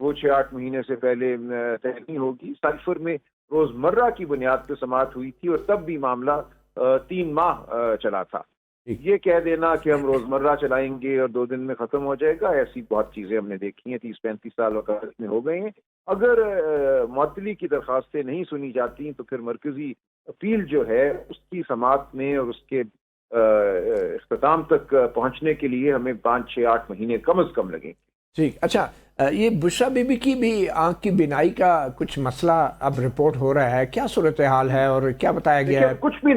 وہ 6-8 مہینے سے پہلے طے نہیں ہوگی. سائفر میں روزمرہ کی بنیاد پہ سماعت ہوئی تھی اور تب بھی معاملہ 3 ماہ چلا تھا. یہ کہہ دینا کہ ہم روزمرہ چلائیں گے اور 2 دن میں ختم ہو جائے گا، ایسی بہت چیزیں ہم نے دیکھی ہیں. 30-35 سال وقت میں ہو گئے ہیں. اگر معطلی کی درخواستیں نہیں سنی جاتی تو پھر مرکزی اپیل جو ہے اس کی سماعت میں اور اس کے اختتام تک پہنچنے کے لیے ہمیں 5-6-8 مہینے کم از کم لگیں. ٹھیک. اچھا، یہ بشرا بی بی کی بھی آنکھ کی بینائی کا کچھ مسئلہ اب رپورٹ ہو رہا ہے، کیا صورتحال ہے اور کیا بتایا گیا ہے؟ کچھ بھی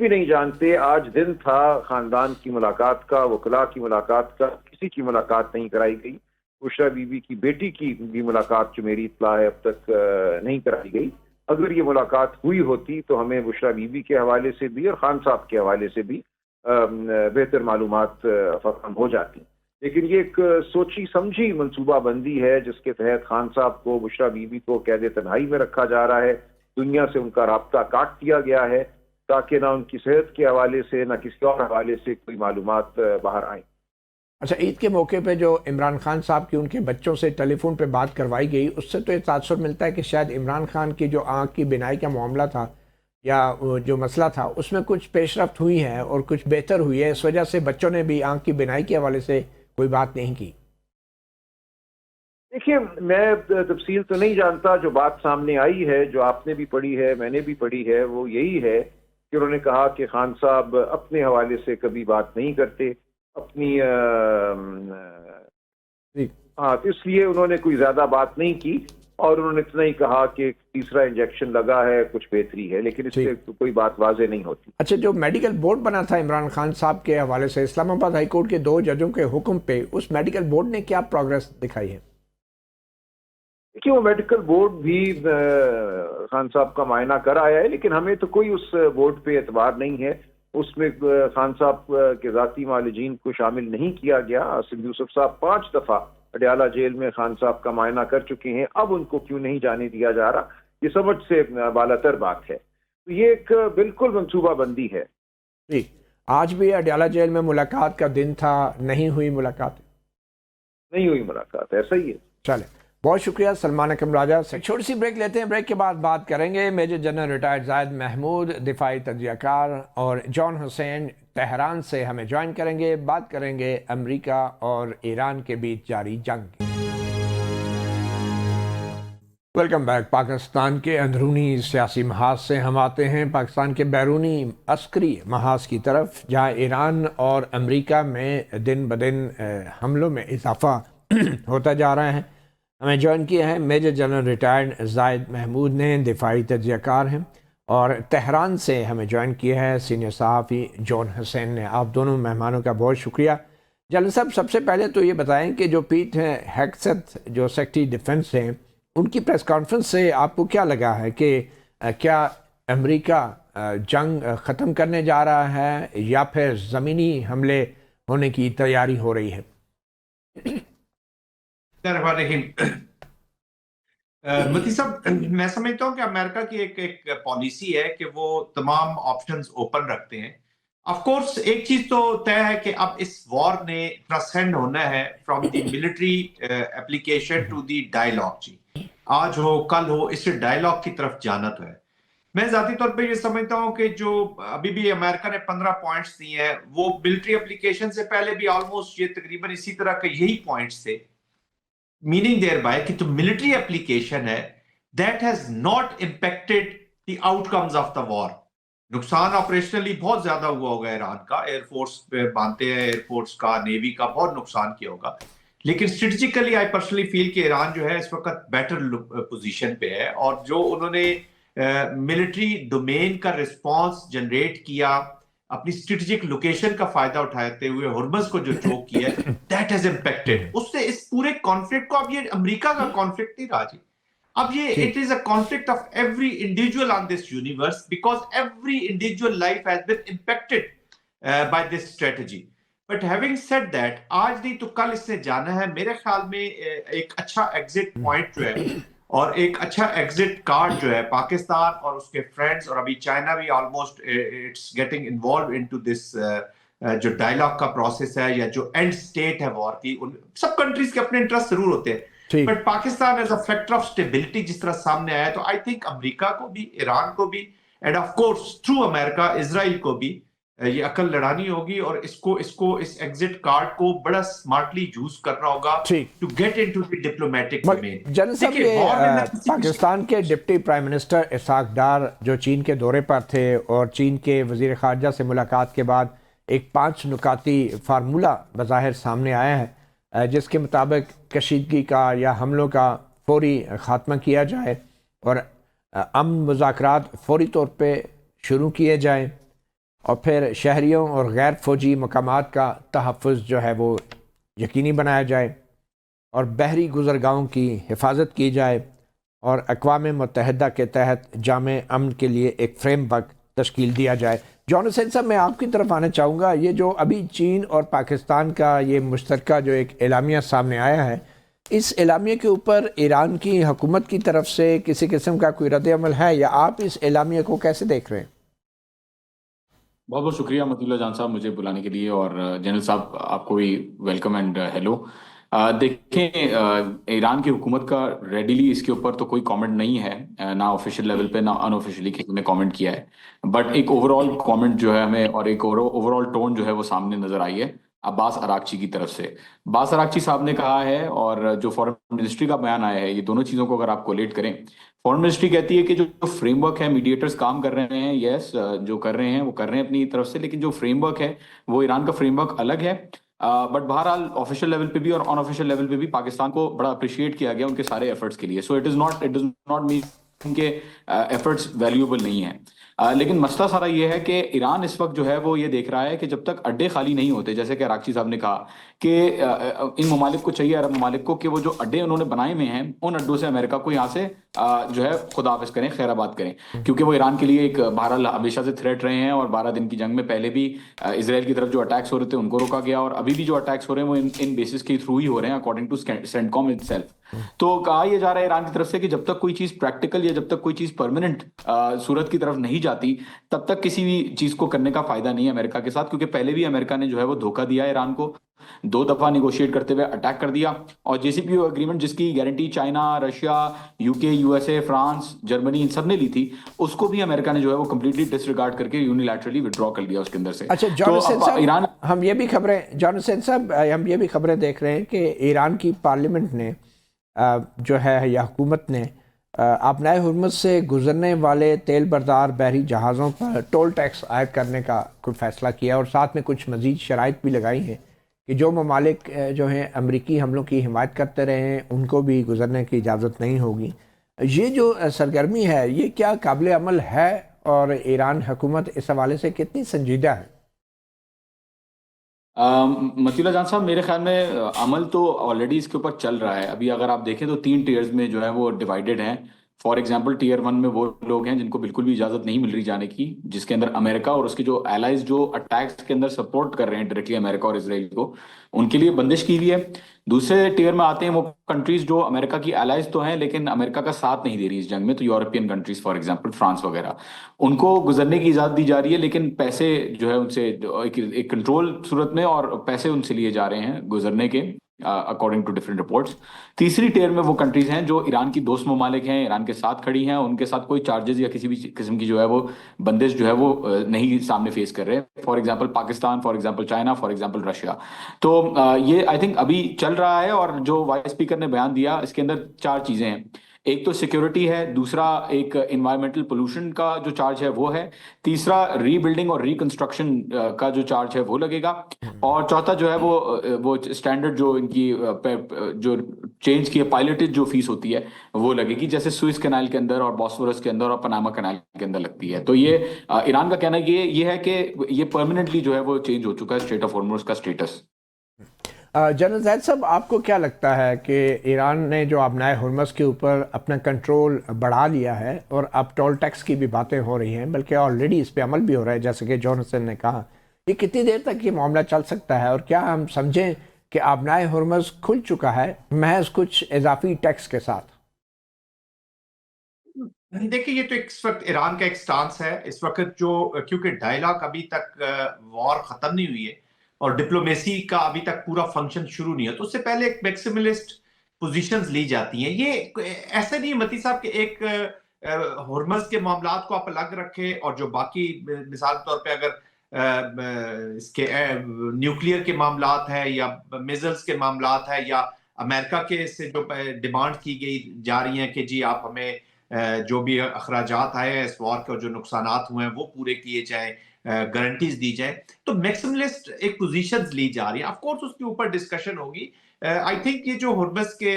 نہیں جانتے. آج دن تھا خاندان کی ملاقات کا، وکلاء کی ملاقات کا، کسی کی ملاقات نہیں کرائی گئی. بشرا بی بی کی بیٹی کی بھی ملاقات جو میری اطلاع ہے اب تک نہیں کرائی گئی. اگر یہ ملاقات ہوئی ہوتی تو ہمیں بشرا بی بی کے حوالے سے بھی اور خان صاحب کے حوالے سے بھی بہتر معلومات فراہم ہو جاتی. لیکن یہ ایک سوچی سمجھی منصوبہ بندی ہے جس کے تحت خان صاحب کو، بشرا بی بی کو قید تنہائی میں رکھا جا رہا ہے. دنیا سے ان کا رابطہ کاٹ دیا گیا ہے تاکہ نہ ان کی صحت کے حوالے سے نہ کسی اور حوالے سے کوئی معلومات باہر آئیں. اچھا، عید کے موقع پہ جو عمران خان صاحب کی ان کے بچوں سے ٹیلی فون پہ بات کروائی گئی، اس سے تو یہ تاثر ملتا ہے کہ شاید عمران خان کی جو آنکھ کی بینائی کا معاملہ تھا یا جو مسئلہ تھا اس میں کچھ پیش رفت ہوئی ہے اور کچھ بہتر ہوئی ہے، اس وجہ سے بچوں نے بھی آنکھ کی بینائی کے حوالے سے کوئی بات نہیں کی. دیکھیے، میں تفصیل تو نہیں جانتا. جو بات سامنے آئی ہے، جو آپ نے بھی پڑھی ہے، میں نے بھی پڑھی ہے، وہ یہی ہے کہ انہوں نے کہا کہ خان صاحب اپنے حوالے سے کبھی بات نہیں کرتے اپنی اس لیے انہوں نے کوئی زیادہ بات نہیں کی اور انہوں نے اتنا ہی کہا کہ تیسرا انجیکشن لگا ہے، کچھ بہتری ہے، لیکن اس سے کوئی بات واضح نہیں ہوتی. اچھا، جو میڈیکل بورڈ بنا تھا عمران خان صاحب کے حوالے سے اسلام آباد ہائی کورٹ کے 2 ججوں کے حکم پہ، اس میڈیکل بورڈ نے کیا پروگریس دکھائی ہے؟ کہ وہ میڈیکل بورڈ بھی خان صاحب کا معائنہ کر آیا ہے، لیکن ہمیں تو کوئی اس بورڈ پہ اعتبار نہیں ہے. اس میں خان صاحب کے ذاتی معالجین کو شامل نہیں کیا گیا. آصف یوسف صاحب 5 دفعہ اڈیالہ جیل میں خان صاحب کا معائنہ کر چکے ہیں. اب ان کو کیوں نہیں جانے دیا جا رہا، یہ سمجھ سے بالاتر بات ہے. تو یہ ایک بالکل منصوبہ بندی ہے. جی، آج بھی اڈیالہ جیل میں ملاقات کا دن تھا، نہیں ہوئی ملاقات. ایسا ہی ہے. چلے، بہت شکریہ سلمان اکرم راجہ. چھوٹی سی بریک لیتے ہیں، بریک کے بعد بات کریں گے میجر جنرل ریٹائرڈ زاہد محمود، دفاعی تجزیہ کار، اور جان حسین تہران سے ہمیں جوائن کریں گے. بات کریں گے امریکہ اور ایران کے بیچ جاری جنگ کی. Welcome back. پاکستان کے اندرونی سیاسی محاذ سے ہم آتے ہیں پاکستان کے بیرونی عسکری محاذ کی طرف، جہاں ایران اور امریکہ میں دن بدن حملوں میں اضافہ ہوتا جا رہا ہے. ہمیں جوائن کیا ہے میجر جنرل ریٹائرڈ زاہد محمود نے، دفاعی تجزیہ کار ہیں، اور تہران سے ہمیں جوائن کیا ہے سینئر صحافی جان حسین نے. آپ دونوں مہمانوں کا بہت شکریہ. جنرل صاحب، سب سے پہلے تو یہ بتائیں کہ جو پیٹ ہیگسیتھ جو سیکرٹری ڈیفنس ہیں، ان کی پریس کانفرنس سے آپ کو کیا لگا ہے کہ کیا امریکہ جنگ ختم کرنے جا رہا ہے یا پھر زمینی حملے ہونے کی تیاری ہو رہی ہے؟ متی صاحب، میں سمجھتا ہوں کہ امریکہ کی ایک پالیسی ہے کہ وہ تمام آپشنز اوپن رکھتے ہیں. آف کورس ایک چیز تو طے ہے کہ اب اس وار نے ٹرانسینڈ ہونا ہے from the military application to the dialogue. جی، آج ہو کل ہو، اس سے ڈائیلاگ کی طرف جانا تو ہے. میں ذاتی طور پہ یہ سمجھتا ہوں کہ جو ابھی بھی امریکہ نے 15 پوائنٹس دیے ہیں، وہ ملٹری اپلیکیشن سے پہلے بھی آلموسٹ یہ تقریباً اسی طرح کے یہی پوائنٹس تھے. meaning thereby کہ جو military application ہے that has not impacted the outcomes of the war. نقصان آپریشنلی بہت زیادہ ہوا ہوگا ایران کا، ایئر فورس پہ مانتے ہیں، ایئر فورس کا، نیوی کا بہت نقصان کیا ہوگا، لیکن اسٹریٹجیکلی آئی پرسنلی فیل کہ ایران جو ہے اس وقت بیٹر پوزیشن پہ ہے، اور جو انہوں نے ملٹری ڈومین کا رسپانس جنریٹ کیا، اپنی اسٹریٹجک لوکیشن کا فائدہ اٹھاتے ہوئے ہرمز کو جو چوک کیا ہے، دیٹ ہیز امپیکٹڈ. اس سے اس پورے کانفلکٹ کو، اب یہ امریکہ کا کانفلکٹ نہیں رہا جی، اب یہ it is a conflict of every individual on this universe, because every individual life has been impacted by this strategy. But having said that, آج نہیں تو کل اس نے جانا ہے. میرے خیال میں ایک اچھا ایگزٹ پوائنٹ جو ہے اور ایک اچھا ایگزٹ کارڈ جو ہے پاکستان اور اس کے فرینڈز، اور ابھی چائنا بھی almost it's getting involved into this جو ڈائیلاگ کا پروسیس ہے یا جو اینڈ سٹیٹ ہے وار کی. سب کنٹریز کے اپنے انٹرسٹ ضرور ہوتے ہیں، ٹھیک but Pakistan as a factor of stability جس طرح سامنے آیا ہے تو آئی تھنک امریکہ کو بھی، ایران کو بھی، اینڈ آف کورس تھرو امریکہ اسرائیل کو بھی یہ عقل لڑانی ہوگی اور اس ایگزٹ کارڈ کو بڑا اسمارٹلی یوز کرنا ہوگا ٹھیک to get into the diplomatic domain. General صاحب یہ پاکستان کے deputy prime minister Ishaq Dar جو چین کے دورے پر تھے اور چین کے وزیر خارجہ سے ملاقات کے بعد ایک 5 نکاتی فارمولہ بظاہر سامنے آیا ہے جس کے مطابق کشیدگی کا یا حملوں کا فوری خاتمہ کیا جائے اور امن مذاکرات فوری طور پہ شروع کیے جائیں اور پھر شہریوں اور غیر فوجی مقامات کا تحفظ جو ہے وہ یقینی بنایا جائے اور بحری گزرگاہوں کی حفاظت کی جائے اور اقوام متحدہ کے تحت جامع امن کے لیے ایک فریم ورک تشکیل دیا جائے. جان حسین صاحب میں آپ کی طرف آنا چاہوں گا. یہ جو ابھی چین اور پاکستان کا یہ مشترکہ جو ایک اعلامیہ سامنے آیا ہے، اس اعلامیہ کے اوپر ایران کی حکومت کی طرف سے کسی قسم کا کوئی رد عمل ہے یا آپ اس اعلامیہ کو کیسے دیکھ رہے ہیں؟ بہت بہت شکریہ مطیع اللہ جان صاحب مجھے بلانے کے لیے، اور جنرل صاحب آپ کو بھی ویلکم اینڈ ہیلو. دیکھیں ایران کی حکومت کا ریڈیلی اس کے اوپر تو کوئی کامنٹ نہیں ہے، نہ آفیشیل لیول پہ نہ ان آفیشیلی کسی نے کامنٹ کیا ہے، بٹ ایک اوور آل کامنٹ جو ہے ہمیں اور ایک اوور آل ٹون جو ہے وہ سامنے نظر آئی ہے عباس اراغچی کی طرف سے. عباس اراغچی صاحب نے کہا ہے اور جو فارن منسٹری کا بیان آیا ہے، یہ دونوں چیزوں کو اگر آپ کولیٹ کریں، فارن منسٹری کہتی ہے کہ جو فریم ورک ہے میڈیٹرز کام کر رہے ہیں، یس جو کر رہے ہیں وہ کر رہے ہیں اپنی طرف سے، لیکن جو فریم ورک ہے وہ ایران کا فریم ورک الگ ہے. بٹ بہرحال آفیشیل لیول پہ بھی اور آن آفیشیل لیول پہ بھی پاکستان کو بڑا اپریشیٹ کیا گیا ان کے سارے ایفرٹس کے لیے. So it does not mean کہ ایفرٹس ویلیوبل نہیں ہیں. لیکن مسئلہ سارا یہ ہے کہ ایران اس وقت جو ہے وہ یہ دیکھ رہا ہے کہ جب تک اڈے خالی نہیں ہوتے، جیسے کہ اراغچی صاحب نے کہا کہ ان ممالک کو چاہیے، عرب ممالک کو، کہ وہ جو اڈے انہوں نے بنائے ہوئے ہیں ان اڈوں سے امریکہ کو یہاں سے جو ہے خدا حافظ کریں، خیر آباد کریں، کیونکہ وہ ایران کے لیے ایک بہرحال ہمیشہ سے تھریٹ رہے ہیں. اور 12 دن کی جنگ میں پہلے بھی اسرائیل کی طرف جو اٹیکس ہو رہے تھے ان کو روکا گیا، اور ابھی بھی جو اٹیکس ہو رہے ہیں وہ ان بیسس کے تھرو ہی ہو رہے ہیں according to CENTCOM itself. تو کہا یہ جا رہا ہے ایران کی طرف سے کہ جب تک کوئی چیز پریکٹیکل یا جب تک کوئی چیز پرماننٹ صورت کی طرف نہیں جاتی تب تک کسی بھی چیز کو کرنے کا فائدہ نہیں ہے امریکہ کے ساتھ، کیونکہ پہلے بھی امریکہ نے جو ہے وہ دھوکہ دیا ایران کو، 2 دفعہ نیگوشیٹ کرتے ہوئے اٹیک کر دیا. اور جے سی پی او اگریمنٹ جس کی guarantee China, Russia, U K, U S A, France, Germany ان سب نے لی تھی، اس کو بھی امریکہ نے جو ہے وہ کمپلیٹلی ڈس ریگارڈ کر کے یونیلیٹرلی ودرا کر لیا اس کے اندر سے. اچھا جان حسین صاحب ہم یہ بھی خبریں دیکھ رہے ہیں کہ ایران کی پارلیمنٹ نے جو ہے یا حکومت نے آبنائے ہرمز سے گزرنے والے تیل بردار بحری جہازوں پر ٹول ٹیکس عائد کرنے کا کوئی فیصلہ کیا، اور ساتھ میں کچھ مزید شرائط بھی لگائی ہیں کہ جو ممالک جو ہیں امریکی حملوں کی حمایت کرتے رہے ہیں ان کو بھی گزرنے کی اجازت نہیں ہوگی. یہ جو سرگرمی ہے یہ کیا قابل عمل ہے اور ایران حکومت اس حوالے سے کتنی سنجیدہ ہے؟ مطیع اللہ جان صاحب میرے خیال میں عمل تو آلریڈی اس کے اوپر چل رہا ہے. ابھی اگر آپ دیکھیں تو 3 ٹیئرز میں جو ہے وہ ڈیوائیڈڈ ہیں. فار ایگزامپل ٹیئر 1 میں وہ لوگ ہیں جن کو بالکل بھی اجازت نہیں مل رہی جانے کی، جس کے اندر امریکہ اور اس کے جو الائز جو اٹیکس کے اندر سپورٹ کر رہے ہیں ڈائریکٹلی امریکہ اور اسرائیل کو، ان کے لیے بندش کی ہوئی ہے. دوسرے ٹیئر میں آتے ہیں وہ کنٹریز جو امریکہ کی الائز تو ہیں لیکن امریکہ کا ساتھ نہیں دے رہی اس جنگ میں، تو European countries for example France وغیرہ، ان کو گزرنے کی اجازت دی جا رہی ہے، لیکن پیسے جو ہے ان سے ایک کنٹرول صورت میں اور پیسے ان سے لیے جا رہے ہیں گزرنے کے اکارڈنگ ٹو ڈفرینٹ رپورٹس. تیسری ٹیئر میں وہ کنٹریز ہیں جو ایران کی دوست ممالک ہیں، ایران کے ساتھ کھڑی ہیں، ان کے ساتھ کوئی چارجز یا کسی بھی قسم کی جو ہے وہ بندش جو ہے وہ نہیں سامنے فیس کر رہے. For example Pakistan, for example China, for example Russia. تو یہ آئی تھنک ابھی چل رہا ہے، اور جو وائس اسپیکر نے بیان دیا اس کے اندر 4 چیزیں ہیں. ایک تو سیکیورٹی ہے، دوسرا ایک انوائرمنٹل پولوشن کا جو چارج ہے وہ ہے، تیسرا ری بلڈنگ اور ریکنسٹرکشن کا جو چارج ہے وہ لگے گا، اور چوتھا جو ہے وہ اسٹینڈرڈ جو ان کی جو چینج کی پائلٹڈ جو فیس ہوتی ہے وہ لگے گی، جیسے سوئس کینال کے اندر اور باسفورس کے اندر اور پناما کینال کے اندر لگتی ہے. تو یہ ایران کا کہنا یہ ہے کہ یہ پرماننٹلی جو ہے وہ چینج ہو چکا ہے اسٹریٹ آف ہارمز کا اسٹیٹس. جنرل زید صاحب آپ کو کیا لگتا ہے کہ ایران نے جو آبنائے ہرمز کے اوپر اپنا کنٹرول بڑھا لیا ہے اور اب ٹول ٹیکس کی بھی باتیں ہو رہی ہیں، بلکہ آلریڈی اس پہ عمل بھی ہو رہا ہے جیسے کہ جان حسین نے کہا، یہ کتنی دیر تک یہ معاملہ چل سکتا ہے، اور کیا ہم سمجھیں کہ آبنائے ہرمز کھل چکا ہے محض کچھ اضافی ٹیکس کے ساتھ؟ دیکھیں یہ تو اس وقت ایران کا ایک سٹانس ہے اس وقت، جو کیونکہ ڈائلاگ ابھی تک وار ختم نہیں ہوئی ہے اور ڈپلومیسی کا ابھی تک پورا فنکشن شروع نہیں ہے، تو اس سے پہلے ایک میکسیملسٹ پوزیشنز لی جاتی ہیں. یہ ایسا نہیں متی صاحب کہ ایک ہرمز کے معاملات کو آپ الگ رکھیں اور جو باقی مثال طور پہ اگر اس کے نیوکلیئر کے معاملات ہیں یا میزلز کے معاملات ہیں یا امریکہ کے سے جو ڈیمانڈ کی گئی جا رہی ہیں کہ جی آپ ہمیں جو بھی اخراجات آئے ہیں اس وار کے اور جو نقصانات ہوئے ہیں وہ پورے کیے جائیں, گارنٹیز دی جائیں, تو میکسیملسٹ ایک پوزیشنز لی جا رہی ہیں. آف کورس اس کے اوپر ڈسکشن ہوگی. آئی تھنک یہ جو ہرمز کے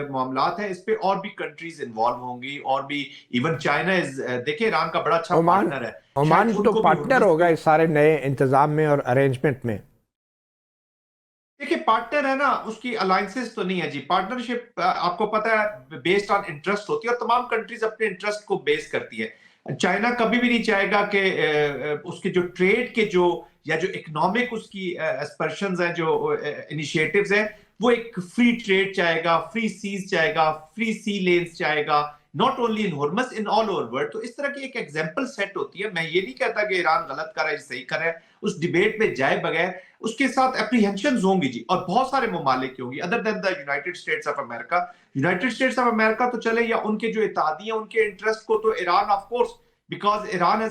معاملات ہیں اس پہ اور بھی کنٹریز انوالو ہوں گی, اور بھی ایون چائنا دیکھیں ایران کا بڑا اچھا پارٹنر ہے. عمان تو پارٹنر ہوگا اس سارے نئے انتظام میں اور ارینجمنٹ میں. دیکھیں پارٹنر ہے نا, اس کی الائنسز تو نہیں ہے جی. پارٹنرشپ آپ کو پتا ہے بیسڈ آن انٹرسٹ ہوتی ہے اور تمام کنٹریز اپنے انٹرسٹ کو بیس کرتی ہے. چائنا کبھی بھی نہیں چاہے گا کہ اس کے جو ٹریڈ کے جو یا جو اکنامک اس کی اسپرشنز ہیں, جو انیشیٹیوز ہیں, وہ ایک فری ٹریڈ چاہے گا, فری سیز چاہے گا, فری سی لینز چاہے گا, not only in Hormuz, in all over world. تو اس طرح کی ایک ایگزامپل سیٹ ہوتی ہے. میں یہ نہیں کہتا کہ ایران غلط کر رہا ہے صحیح کر رہا ہے, اس ڈیبیٹ میں جائے بغیر اس کے ساتھ اپریہنشنز ہوں گی جی, اور بہت سارے ممالک ہوں گی other than the United States of America. United States of America تو چلے, یا ان کے جو اتحادی ہیں ان کے انٹرسٹ کو, تو Iran of course because Iran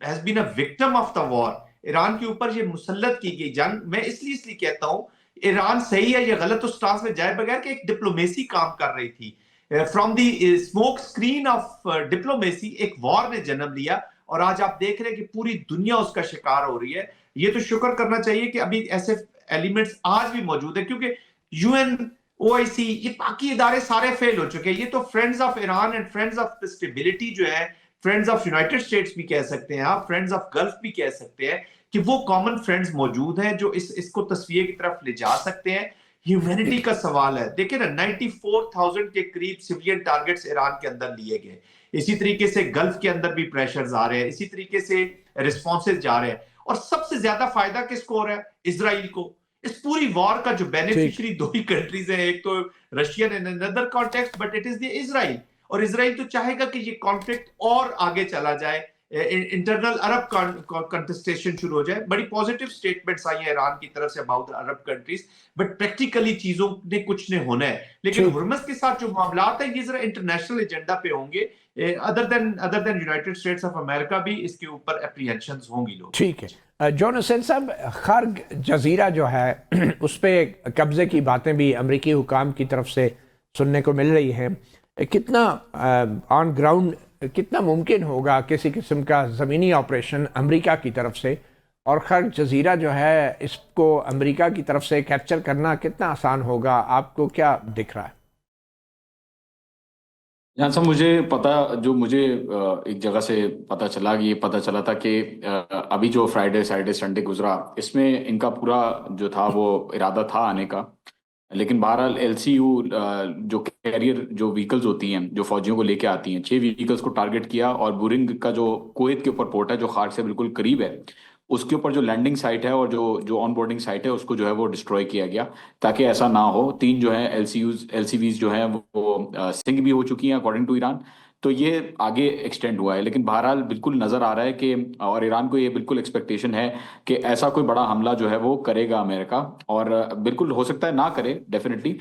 has been a victim of the war. Iran کے اوپر یہ مسلط کی گئی جنگ. میں اس لیے کہتا ہوں ایران صحیح ہے یا غلط اس ٹاس میں جائے بغیر کہ ایک ڈپلومیسی کام کر رہی تھی. From the smoke screen of diplomacy ایک وار نے جنم لیا, اور آج آپ دیکھ رہے ہیں کہ پوری دنیا اس کا شکار ہو رہی ہے. یہ تو شکر کرنا چاہیے کہ ابھی ایسے ایلیمنٹس آج بھی موجود ہیں, کیونکہ یو این او آئی سی یہ باقی ادارے سارے فیل ہو چکے ہیں. یہ تو friends of Iran and friends of stability جو ہے, فرینڈز آف یونائٹڈ اسٹیٹس بھی کہہ سکتے ہیں آپ, فرینڈز آف گلف بھی کہہ سکتے ہیں, کہ وہ کامن فرینڈز موجود ہیں جو اس کو تصفیے کی طرف لے جا سکتے ہیں. ہیومینٹی کا سوال ہے. دیکھیں نا 94,000 کے قریب سیویلین ٹارگٹس ایران کے اندر لیے گئے. اسی طریقے سے گلف کے اندر بھی پریشرز آ رہے ہیں, اسی طریقے سے ریسپانسز جا رہے ہیں, اور سب سے زیادہ فائدہ کس کو ہو رہا ہے؟ اسرائیل کو. اس پوری وار کا جو بینیفیشری دو ہی کنٹریز ہیں, ایک تو Russian in another context, but it is the اسرائیل. اور اسرائیل تو چاہے گا کہ یہ کانفلکٹ اور آگے چلا جائے, انٹرنل عرب کنٹسٹیشن شروع ہو جائے. بڑی پازیٹیو سٹیٹمنٹس آئی ہیں ایران کی طرف سے about Arab countries, but practically چیزوں نے کچھ نے ہونا ہے. لیکن ہرمز کے ساتھ جو معاملات ہیں یہ ذرا انٹرنیشنل ایجنڈا پہ ہوں گے. Other than United States of America بھی اس کے اوپر اپریہنشنز ہوں گی لوگ. ٹھیک ہے جون حسین صاحب, خرگ جزیرہ جو ہے اس پہ قبضے کی باتیں بھی امریکی حکام کی طرف سے سننے کو مل رہی ہیں. کتنا آن گراؤنڈ کتنا ممکن ہوگا کسی قسم کا زمینی آپریشن امریکہ کی طرف سے, اور خرگ جزیرہ جو ہے اس کو امریکہ کی طرف سے کیپچر کرنا کتنا آسان ہوگا؟ آپ کو کیا دکھ رہا ہے؟ جہاں صاحب مجھے ایک جگہ سے پتہ چلا کہ یہ پتہ چلا تھا کہ ابھی جو فرائیڈے سیٹرڈے سنڈے گزرا اس میں ان کا پورا جو تھا وہ ارادہ تھا آنے کا, لیکن بہرحال ایل سی یو جو کیریئر جو وہیکلز ہوتی ہیں جو فوجیوں کو لے کے آتی ہیں 6 وہیکلز کو ٹارگٹ کیا, اور بورنگ کا جو کویت کے اوپر پورٹ ہے جو خارج سے بالکل قریب ہے اس کے اوپر جو لینڈنگ سائٹ ہے اور جو آن بورڈنگ سائٹ ہے اس کو جو ہے وہ ڈسٹروائے کیا گیا تاکہ ایسا نہ ہو. 3 جو ہیں ایل سی ویز جو ہیں وہ سنک بھی ہو چکی ہیں اکارڈنگ ٹو ایران. تو یہ آگے ایکسٹینڈ ہوا ہے, لیکن بہرحال بالکل نظر آ رہا ہے کہ اور ایران کو یہ بالکل ایکسپیکٹیشن ہے کہ ایسا کوئی بڑا حملہ جو ہے وہ کرے گا امریکہ, اور بالکل ہو سکتا ہے نہ کرے ڈیفینیٹلی.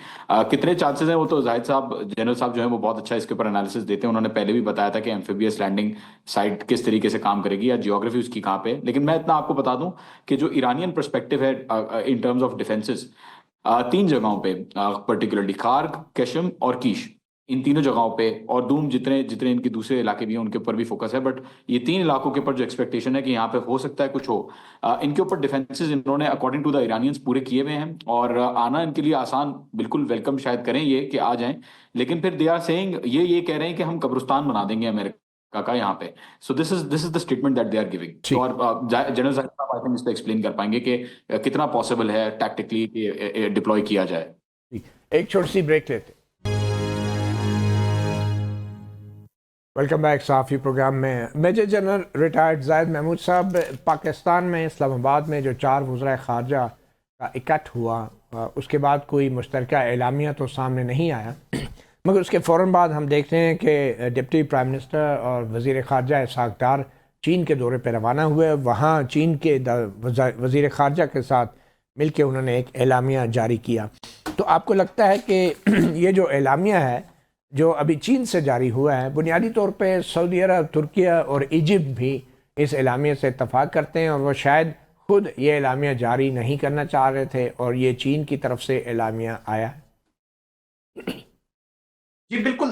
کتنے چانسز ہیں وہ تو زاہد صاحب جنرل صاحب جو ہیں وہ بہت اچھا اس کے اوپر انالیسس دیتے ہیں. انہوں نے پہلے بھی بتایا تھا کہ ایمفیبیس لینڈنگ سائٹ کس طریقے سے کام کرے گی یا جیوگرافی اس کی کہاں پہ. لیکن میں اتنا آپ کو بتا دوں کہ جو ایرانین پرسپیکٹو ہے ان ٹرمز آف ڈیفینسز 3 جگہوں پہ پرٹیکولرلی خارگ, کشم اور کیش, ان تینوں جگہوں پہ, اور دوم جتنے ان کے دوسرے علاقے بھی ہیں ان کے اوپر بھی فوکس ہے. بٹ یہ 3 علاقوں کے اوپر جو ایکسپیکٹیشن ہے کہ یہاں پہ ہو سکتا ہے کچھ ہو, ان کے اوپر ڈیفینسز انہوں نے اکارڈنگ ٹو دا ایرانینز پورے کیے ہوئے ہیں, اور آنا ان کے لیے آسان بالکل ویلکم شاید کریں یہ کہ آ جائیں. لیکن پھر دے آر سیئنگ یہ کہہ رہے ہیں کہ ہم قبرستان بنا دیں گے امریکہ کا یہاں پہ. So this is the statement that they are giving. اور جنرل صاحب اس پہ ایکسپلین کر پائیں گے کہ کتنا پاسبل ہے ٹیکٹیکلی ڈپلوائے کیا جائے. ایک چھوٹی سی بریک لیتے. ویلکم بیک صحافی پروگرام میں. میجر جنرل ریٹائرڈ زاہد محمود صاحب, پاکستان میں اسلام آباد میں جو 4 وزرائے خارجہ کا اکٹھ ہوا اس کے بعد کوئی مشترکہ اعلامیہ تو سامنے نہیں آیا, مگر اس کے فوراً بعد ہم دیکھتے ہیں کہ ڈپٹی پرائم منسٹر اور وزیر خارجہ اسحاق ڈار چین کے دورے پہ روانہ ہوئے. وہاں چین کے وزیر خارجہ کے ساتھ مل کے انہوں نے ایک اعلامیہ جاری کیا. تو آپ کو لگتا ہے کہ یہ جو اعلامیہ ہے جو ابھی چین سے جاری ہوا ہے، بنیادی طور پہ سعودی عرب، ترکیہ اور ایجپٹ بھی اس اعلامیہ سے اتفاق کرتے ہیں، اور وہ شاید خود یہ اعلامیہ جاری نہیں کرنا چاہ رہے تھے، اور یہ چین کی طرف سے اعلامیہ آیا ہے؟ جی بالکل.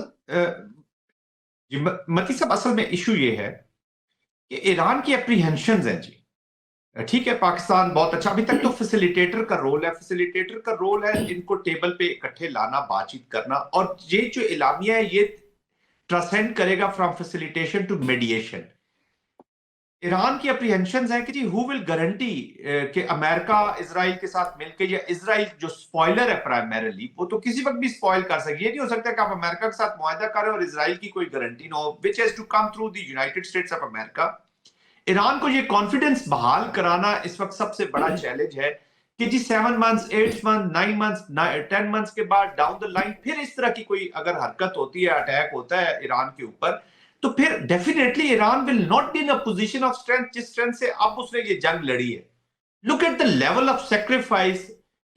جی متی صاحب، اصل میں ایشو یہ ہے کہ ایران کی اپریہنشنز ہیں. جی ٹھیک ہے، پاکستان بہت اچھا، ابھی تک تو فیسیلیٹیٹر کا رول ہے ان کو ٹیبل پہ اکٹھے لانا، بات چیت کرنا، اور یہ جو اعلامیہ ہے یہ ٹرانسینڈ کرے گا from facilitation to mediation. Iran کی اپریہنشنز ہیں کہ جی ہو ول گارنٹی کہ امریکہ اسرائیل کے ساتھ مل کے، یا اسرائیل جو سپوائلر ہے پرائمریلی، وہ تو کسی وقت بھی سپوائل کر سکے. یہ نہیں ہو سکتا کہ آپ امریکہ کے ساتھ معاہدہ کریں اور اسرائیل کی کوئی گارنٹی نہ ہو، which has to come through the United States of America. Iran کو یہ کانفیڈنس بحال کرانا اس وقت سب سے بڑا چیلنج ہے کہ جی 7 months 8 months 9 months 10 months کے بعد ڈاؤن دا لائن پھر اس طرح کی کوئی اگر حرکت ہوتی ہے، اٹیک ہوتا ہے ایران کے اوپر، تو پھر definitely Iran will not be in a position of strength جس اسٹرینتھ سے اب اس نے یہ جنگ لڑی ہے. Look at the level of sacrifice,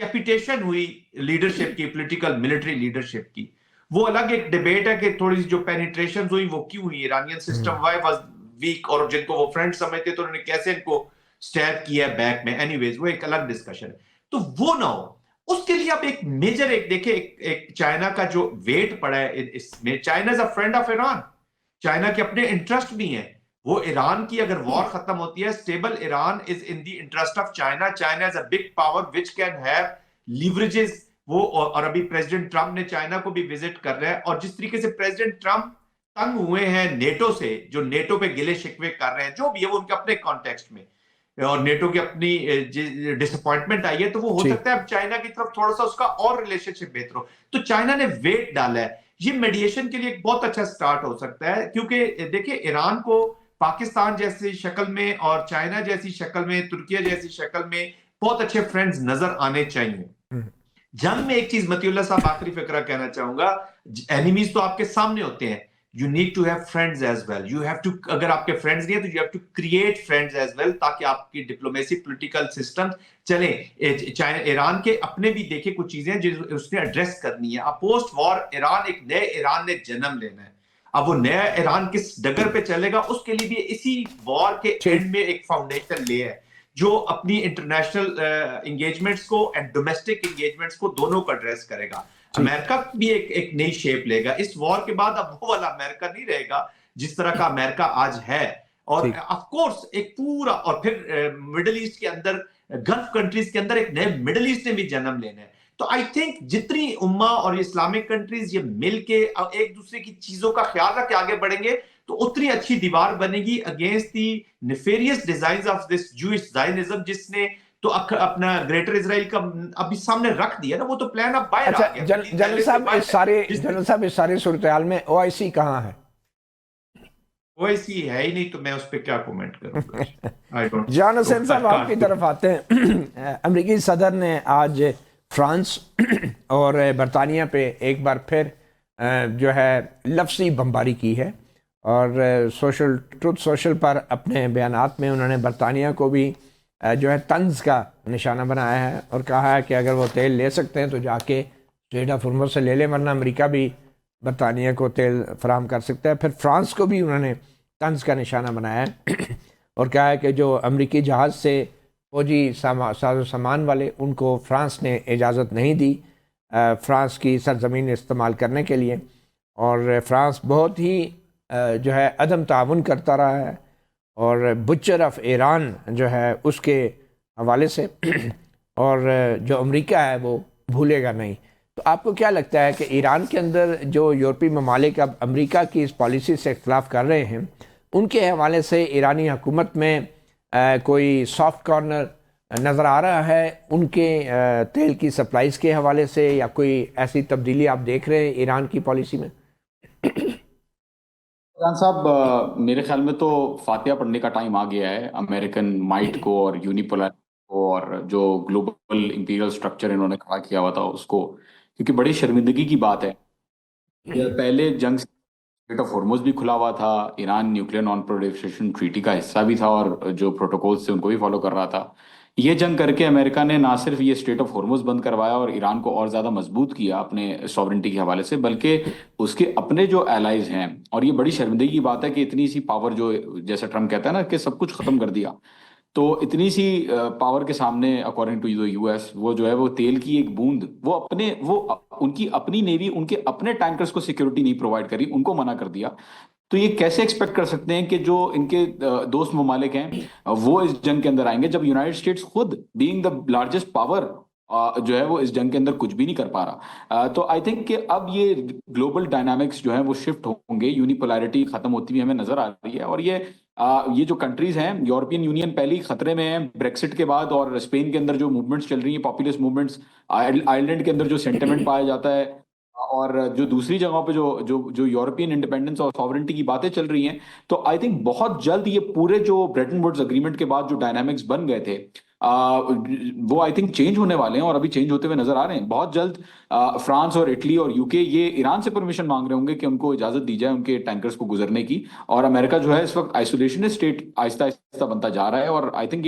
capitation ہوئی لیڈرشپ کی، پولیٹیکل ملٹری لیڈرشپ کی. وہ الگ ایک ڈیبیٹ ہے کہ تھوڑی سی جو پینیٹریشنز ہوئی وہ کیوں ہوئی، Iranian system why was weak, اور جن کو وہ فرینڈ سمجھتے تو انہوں نے کیسے ان کو سٹیپ کیا بیک میں. اینی ویز وہ ایک الگ ڈسکشن ہے. تو وہ نہ ہو، اس کے لیے اب ایک میجر دیکھیں ایک چائنا کا جو ویٹ پڑا ہے اس میں. China is a friend of Iran, China کے اپنے انٹرسٹ بھی ہیں. وہ ایران کی اگر وار ختم ہوتی ہے، stable Iran is in the interest of China. China is a big power which can have leverages. وہ اور ابھی پریزیڈنٹ ٹرمپ نے چائنا کو بھی وزٹ کر رہا ہے، اور جس طریقے سے پریزیڈنٹ ٹرمپ تنگ ہوئے ہیں نیٹو سے، جو نیٹو پہ گلے شکوے کر رہے ہیں، جو بھی ہے وہ ان کے اپنے کانٹیکسٹ میں، اور نیٹو کی اپنی ڈس اپوائنٹمنٹ آئی ہے، تو وہ ہو سکتا ہے اب چائنا کی طرف تھوڑا سا اس کا اور ریلیشن شپ بہتر ہو. تو چائنا نے ویٹ ڈالا ہے. یہ میڈیشن کے لیے ایک بہت اچھا سٹارٹ ہو سکتا ہے، کیونکہ دیکھیں ایران کو پاکستان جیسی شکل میں اور چائنا جیسی شکل میں، ترکیہ جیسی شکل میں بہت اچھے فرینڈز نظر آنے چاہیے. جنگ میں ایک چیز متی اللہ صاحب آخری فقرہ کہنا چاہوں گا، اینیمیز تو آپ کے سامنے ہوتے ہیں. You need to have friends as well. You have to، اگر آپ کے فرینڈز نہیں ہیں تو you have to create friends as well، تاکہ آپ کی ڈپلومیسی پولیٹیکل سسٹم چلیں. ایران کے اپنے بھی دیکھیں کچھ چیزیں جو اس نے ایڈریس کرنی ہے. اب پوسٹ وار ایران، ایک نئے ایران نے جنم لینا ہے. اب وہ نیا ایران کس ڈگر پہ چلے گا، اس کے لیے بھی اسی وار کے اینڈ میں ایک فاؤنڈیشن لے ہے جو اپنی انٹرنیشنل انگیجمنٹس کو اینڈ ڈومیسٹک انگیجمنٹس کو دونوں کو ایڈریس کرے گا. امریکہ بھی ایک نئی شیپ لے گا. اس وار کے بعد اب وہ والا امریکہ نہیں رہے گا جس طرح کا امریکہ آج ہے. اور آف کورس ایک پورا، اور پھر مڈل ایسٹ کے اندر، گلف کنٹریز کے اندر ایک نئے مڈل ایسٹ نے بھی جنم لینا ہے. تو آئی تھنک جتنی امہ اور اسلامک کنٹریز یہ مل کے ایک دوسرے کی چیزوں کا خیال رکھ کے آگے بڑھیں گے تو اتنی اچھی دیوار بنے گی against the nefarious designs of this Jewish Zionism, جس نے تو اپنا گریٹر اسرائیل کا ابھی سامنے رکھ دیا نا. وہ تو پلان اب باہر آ گیا. جنرل صاحب اس سارے صورتحال میں او آئی سی کہاں ہے؟ او آئی سی ہے ہی نہیں، تو میں اس پہ کیا کومنٹ کروں گا. جان حسین صاحب آپ کی طرف آتے ہیں. امریکی صدر نے آج فرانس اور برطانیہ پہ ایک بار پھر جو ہے لفظی بمباری کی ہے، اور ٹروتھ سوشل پر اپنے بیانات میں انہوں نے برطانیہ کو بھی جو ہے طنز کا نشانہ بنایا ہے، اور کہا ہے کہ اگر وہ تیل لے سکتے ہیں تو جا کے اسٹریٹ آف ہارمز سے لے لیں، ورنہ امریکہ بھی برطانیہ کو تیل فراہم کر سکتا ہے. پھر فرانس کو بھی انہوں نے طنز کا نشانہ بنایا ہے اور کہا ہے کہ جو امریکی جہاز سے فوجی ساز و سامان والے، ان کو فرانس نے اجازت نہیں دی فرانس کی سرزمین استعمال کرنے کے لیے، اور فرانس بہت ہی جو ہے عدم تعاون کرتا رہا ہے، اور بچر آف ایران جو ہے اس کے حوالے سے، اور جو امریکہ ہے وہ بھولے گا نہیں. تو آپ کو کیا لگتا ہے کہ ایران کے اندر جو یورپی ممالک اب امریکہ کی اس پالیسی سے اختلاف کر رہے ہیں، ان کے حوالے سے ایرانی حکومت میں کوئی سافٹ کارنر نظر آ رہا ہے ان کے تیل کی سپلائیز کے حوالے سے، یا کوئی ایسی تبدیلی آپ دیکھ رہے ہیں ایران کی پالیسی میں؟ جان صاحب، میرے خیال میں تو فاتحہ پڑھنے کا ٹائم آ گیا ہے امریکن مائٹ کو اور یونیپولر کو، اور جو گلوبل امپیریل سٹرکچر انہوں نے کھڑا کیا ہوا تھا اس کو، کیونکہ بڑی شرمندگی کی بات ہے. پہلے جنگ سے اسٹریٹ آف ہارمز بھی کھلا ہوا تھا، Iran nuclear non proliferation treaty کا حصہ بھی تھا، اور جو پروٹوکولز تھے ان کو بھی فالو کر رہا تھا. یہ جنگ کر کے امریکہ نے نہ صرف یہ اسٹریٹ آف ہارموز بند کروایا اور ایران کو اور زیادہ مضبوط کیا اپنے سوورنٹی کے حوالے سے، بلکہ اس کے اپنے جو الائز ہیں، اور یہ بڑی شرمندگی کی بات ہے کہ اتنی سی پاور جو جیسا ٹرمپ کہتا ہے نا کہ سب کچھ ختم کر دیا، تو اتنی سی پاور کے سامنے اکارڈنگ ٹو یو ایس وہ جو ہے وہ تیل کی ایک بوند، وہ ان کی اپنی نیوی ان کے اپنے ٹینکرز کو سیکیورٹی نہیں پرووائڈ کری، ان کو منع کر دیا. تو یہ کیسے ایکسپیکٹ کر سکتے ہیں کہ جو ان کے دوست ممالک ہیں وہ اس جنگ کے اندر آئیں گے، جب یونائٹڈ اسٹیٹس خود بینگ دا لارجسٹ پاور جو ہے وہ اس جنگ کے اندر کچھ بھی نہیں کر پا رہا. تو آئی تھنک کہ اب یہ گلوبل ڈائنامکس جو ہیں وہ شفٹ ہوں گے، یونیپولارٹی ختم ہوتی ہوئی ہمیں نظر آ رہی ہے. اور یہ جو کنٹریز ہیں، یورپین یونین پہلے ہی خطرے میں ہے بریکسٹ کے بعد، اور اسپین کے اندر جو موومنٹس چل رہی ہیں، پاپولسٹ موومنٹس، آئرلینڈ کے اندر جو سینٹیمنٹ پایا جاتا ہے، اور جو دوسری جگہوں پہ جو یورپین انڈیپینڈنس اور ساورنٹی کی باتیں چل رہی ہیں، تو آئی تھنک بہت جلد یہ پورے جو بریٹن ووڈز اگریمنٹ کے بعد جو ڈائنامکس بن گئے تھے وہ آئی تھنک چینج ہونے والے ہیں، اور ابھی چینج ہوتے ہوئے نظر آ رہے ہیں. بہت جلد فرانس اور اٹلی اور UK یہ ایران سے پرمیشن مانگ رہے ہوں گے کہ ان کو اجازت دی جائے ان کے ٹینکرز کو گزرنے کی. اور امریکہ جو ہے اس وقت آئسولیشن اسٹیٹ آہستہ آہستہ بنتا جا رہا ہے، اور آئی تھنک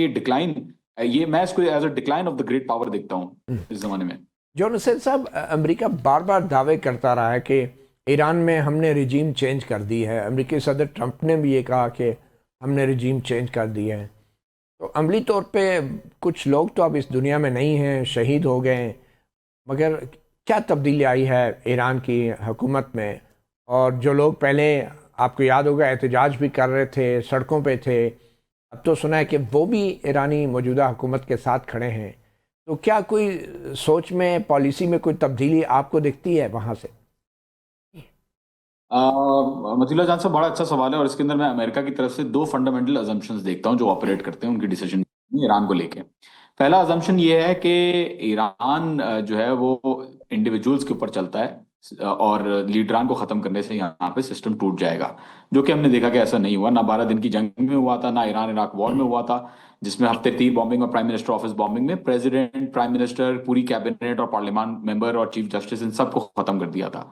یہ میں اس کو as a decline of the great power دیکھتا ہوں اس زمانے میں. جون حسین صاحب، امریکہ بار بار دعوے کرتا رہا ہے کہ ایران میں ہم نے رجیم چینج کر دی ہے. امریکی صدر ٹرمپ نے بھی یہ کہا کہ ہم نے رجیم چینج کر دی ہے. تو عملی طور پہ کچھ لوگ تو اب اس دنیا میں نہیں ہیں، شہید ہو گئے ہیں، مگر کیا تبدیلی آئی ہے ایران کی حکومت میں؟ اور جو لوگ پہلے آپ کو یاد ہوگا احتجاج بھی کر رہے تھے، سڑکوں پہ تھے، اب تو سنا ہے کہ وہ بھی ایرانی موجودہ حکومت کے ساتھ کھڑے ہیں. تو کیا کوئی سوچ میں، پالیسی میں کوئی تبدیلی آپ کو دکھتی ہے وہاں سے؟ مطیع جان صاحب، بڑا اچھا سوال ہے، اور اس کے اندر میں امریکہ کی طرف سے 2 فنڈامنٹل ازمپشنز دیکھتا ہوں جو آپریٹ کرتے ہیں ان کی ڈیسیجن ایران کو لے کے. پہلا ازمپشن یہ ہے کہ ایران جو ہے وہ انڈیویجولز کے اوپر چلتا ہے، اور لیڈران کو ختم کرنے سے یہاں پہ سسٹم ٹوٹ جائے گا، جو کہ ہم نے دیکھا کہ ایسا نہیں ہوا. نہ 12 دن کی جنگ میں ہوا تھا، نہ ایران عراق وار میں ہوا تھا جس میں ہفتے 30 بامبنگ اور پرائم منسٹر آفس بامبنگ میں پریزیڈنٹ، پرائم منسٹر، پوری کیبنٹ اور پارلیمان ممبر اور چیف جسٹس ان سب کو ختم کر دیا تھا.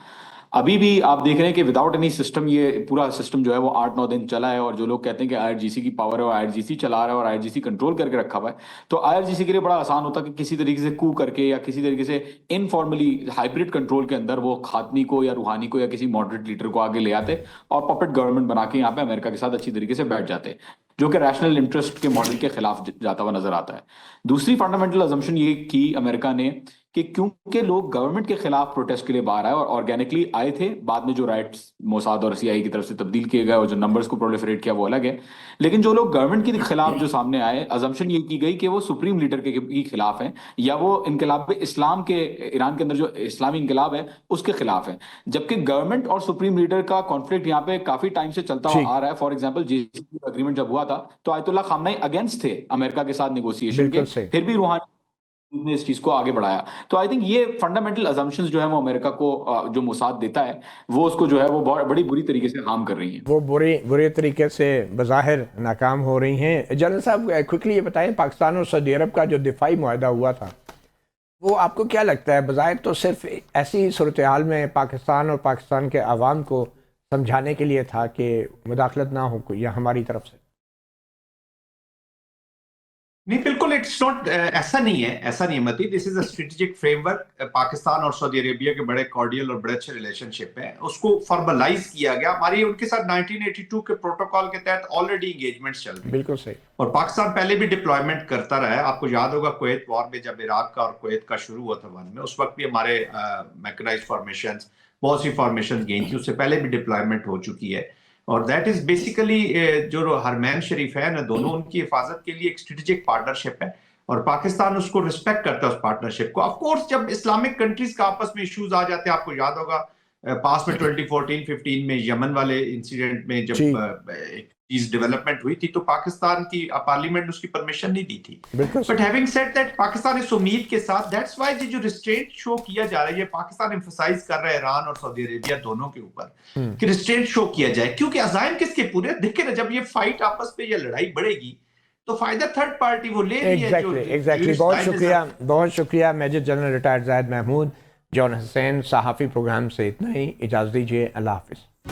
ابھی بھی آپ دیکھ رہے ہیں کہ وداؤٹ اینی سسٹم یہ پورا سسٹم جو ہے وہ 8-9 دن چلا ہے. اور جو لوگ کہتے ہیں کہ IRGC کی پاور ہے، اور IRGC چلا رہا ہے اور IRGC کنٹرول کر کے رکھا ہوا ہے، تو IRGC کے لیے بڑا آسان ہوتا کہ کسی طریقے سے کو کر کے یا کسی طریقے سے انفارملی ہائبرڈ کنٹرول کے اندر وہ خاتمی کو یا روحانی کو یا کسی ماڈریٹ لیڈر کو آگے لے آتے اور پپٹ گورنمنٹ بنا کے یہاں پہ امریکہ کے ساتھ اچھی طریقے سے بیٹھ جاتے، جو کہ ریشنل انٹرسٹ کے ماڈل کے خلاف جاتا ہوا نظر آتا ہے. دوسری فنڈامنٹل ازمپشن یہ کی امریکہ نے کہ کیونکہ لوگ گورنمنٹ کے خلاف پروٹیسٹ کے لیے باہر آئے اور آرگینکلی آئے تھے، بعد میں جو رائٹس موساد اور CIA کی طرف سے تبدیل کیے گئے اور جو نمبرز کو پرولیفریٹ کیا وہ الگ ہے، لیکن جو لوگ گورنمنٹ کے خلاف جو سامنے آئے، ازمپشن یہ کی گئی کہ وہ سپریم لیڈر کے خلاف ہیں، یا وہ انقلاب اسلام کے ایران کے اندر جو اسلامی انقلاب ہے اس کے خلاف ہیں. جبکہ گورنمنٹ اور سپریم لیڈر کا کانفلکٹ یہاں پہ کافی ٹائم سے چلتا ہوا آ رہا ہے. فار ایگزامپل JCPOA اگریمنٹ جب ہوا تھا تو آیت اللہ خامنہ اگینسٹ تھے امریکہ کے ساتھ نیگوسیشن کے، پھر بھی روحانی نے اس چیز کو آگے بڑھایا. تو آئی تھنک یہ فنڈامنٹل ازمپشنز جو ہیں وہ امریکہ کو جو موساد دیتا ہے وہ اس کو جو ہے وہ بڑی بری طریقے سے ہارم کر رہی ہیں، وہ برے طریقے سے بظاہر ناکام ہو رہی ہیں. جنرل صاحب کوئکلی یہ بتائیں، پاکستان اور سعودی عرب کا جو دفاعی معاہدہ ہوا تھا وہ آپ کو کیا لگتا ہے؟ بظاہر تو صرف ایسی صورتحال میں پاکستان اور پاکستان کے عوام کو سمجھانے کے لیے تھا کہ مداخلت نہ ہو کوئی، یا ہماری طرف سے؟ نہیں، بالکل اٹس ناٹ، ایسا نہیں ہے متی. This is a strategic framework. Pakistan اور سعودی عربیہ کے بڑے کارڈیل اور بڑے اچھے ریلیشن شپ ہیں، اس کو فارملائز کیا گیا. ہماری ان کے ساتھ 1982 کے پروٹوکول کے تحت آلریڈی انگیجمنٹس چل رہی ہیں. بالکل صحیح. اور پاکستان پہلے بھی ڈپلائمنٹ کرتا رہا ہے. آپ کو یاد ہوگا کویت وار میں جب عراق کا اور کویت کا شروع ہوا تھا ون میں، اس وقت بھی ہمارے میکنائزڈ فارمیشنز، بہت سی فارمیشنز گئی تھی، اس سے پہلے بھی ڈپلائمنٹ ہو چکی ہے. اور دیٹ از بیسیکلی جو حرمین شریفین ہیں دونوں، ان کی حفاظت کے لیے ایک اسٹریٹجک پارٹنرشپ ہے، اور پاکستان اس کو رسپیکٹ کرتا ہے اس پارٹنرشپ کو. آف کورس جب اسلامک کنٹریز کا آپس میں ایشوز آ جاتے ہیں، آپ کو یاد ہوگا پاس میں 2014-15 میں یمن والے انسیڈنٹ میں جب ایک چیز ڈیولپمنٹ ہوئی تھی تو پاکستان کی پارلیمنٹ اس کی پرمیشن نہیں دی تھی. But having said that Pakistan اس امید کے ساتھ، دیٹس وائی جو ریسٹرینٹ شو کیا جا رہا ہے، یہ پاکستان ایمفسائز کر رہا ہے ایران اور سعودی عربیہ دونوں کے اوپر کہ ریسٹرینٹ شو کیا جائے، کیونکہ عزائم کس کے پورے دیکھیں نا، جب یہ فائٹ آپس پہ یا لڑائی بڑھے گی تو فائدہ تھرڈ پارٹی وہ لے رہی ہے. ایگزیکٹلی. بہت شکریہ میجر جنرل ریٹائرڈ زاہد محمود. جون حسین صحافی پروگرام سے اتنا ہی، اجازت دیجیے، اللہ حافظ.